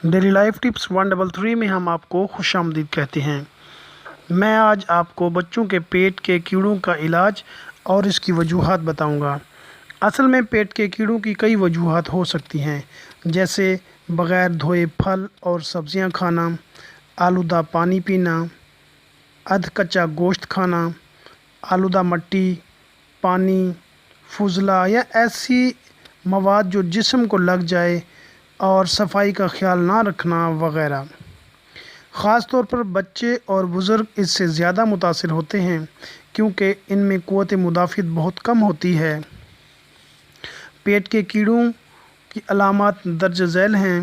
Daily life tips 133 میں ہم آپ کو خوش آمدید کہتے ہیں۔ میں آج آپ کو بچوں کے پیٹ کے کیڑوں کا علاج اور اس کی وجوہات بتاؤں گا۔ اصل میں پیٹ کے کیڑوں کی کئی وجوہات ہو سکتی ہیں، جیسے بغیر دھوئے پھل اور سبزیاں کھانا، آلودہ پانی پینا، ادھ کچا گوشت کھانا، آلودہ مٹی، پانی، فضلہ یا ایسی مواد جو جسم کو لگ جائے اور صفائی کا خیال نہ رکھنا وغیرہ۔ خاص طور پر بچے اور بزرگ اس سے زیادہ متاثر ہوتے ہیں کیونکہ ان میں قوت مدافعت بہت کم ہوتی ہے۔ پیٹ کے کیڑوں کی علامات درج ذیل ہیں۔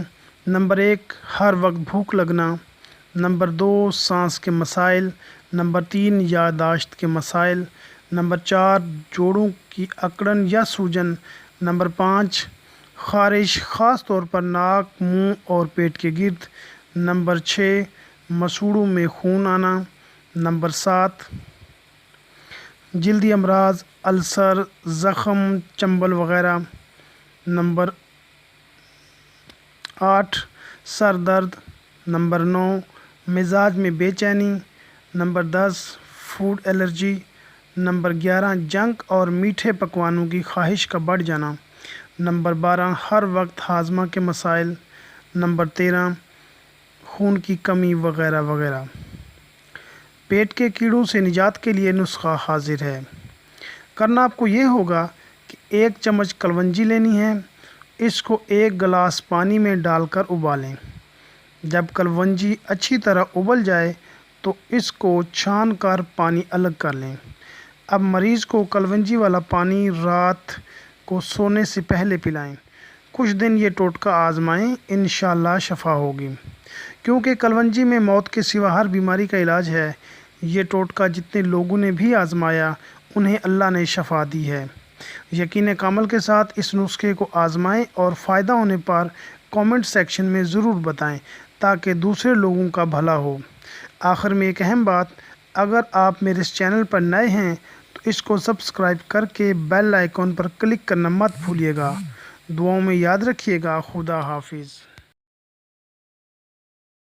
نمبر 1، ہر وقت بھوک لگنا۔ نمبر 2، سانس کے مسائل۔ نمبر 3، یادداشت کے مسائل۔ نمبر 4، جوڑوں کی اکڑن یا سوجن۔ نمبر 5، خارش، خاص طور پر ناک، منہ اور پیٹ کے گرد۔ نمبر 6، مسوڑوں میں خون آنا۔ نمبر 7، جلدی امراض، السر، زخم، چنبل وغیرہ۔ نمبر 8، سر درد۔ نمبر 9، مزاج میں بے چینی۔ Number 10، food allergy. Number 11، junk اور میٹھے پکوانوں کی خواہش کا بڑھ جانا۔ نمبر 12، ہر وقت ہاضمہ کے مسائل۔ نمبر 13، خون کی کمی وغیرہ وغیرہ۔ پیٹ کے کیڑوں سے نجات کے لیے نسخہ حاضر ہے۔ کرنا آپ کو یہ ہوگا کہ 1 چمچ کلونجی لینی ہے۔ اس کو 1 گلاس پانی میں ڈال کر ابالیں۔ جب کلونجی اچھی طرح ابل جائے تو اس کو چھان کر پانی الگ کر لیں۔ اب مریض کو کلونجی والا پانی رات کو سونے سے پہلے پلائیں۔ کچھ دن یہ ٹوٹکا آزمائیں، انشاءاللہ شفا ہوگی۔ کیونکہ کلونجی میں موت کے سوا ہر بیماری کا علاج ہے، یہ ٹوٹکا جتنے لوگوں نے بھی آزمایا انہیں اللہ نے شفا دی ہے۔ یقین کامل کے ساتھ اس نسخے کو آزمائیں اور فائدہ ہونے پر کامنٹ سیکشن میں ضرور بتائیں تاکہ دوسرے لوگوں کا بھلا ہو۔ آخر میں ایک اہم بات، اگر آپ میرے اس چینل پر نئے ہیں تو اس کو سبسکرائب کر کے بیل آئیکن پر کلک کرنا مت بھولیے گا۔ دعاؤں میں یاد رکھیے گا۔ خدا حافظ۔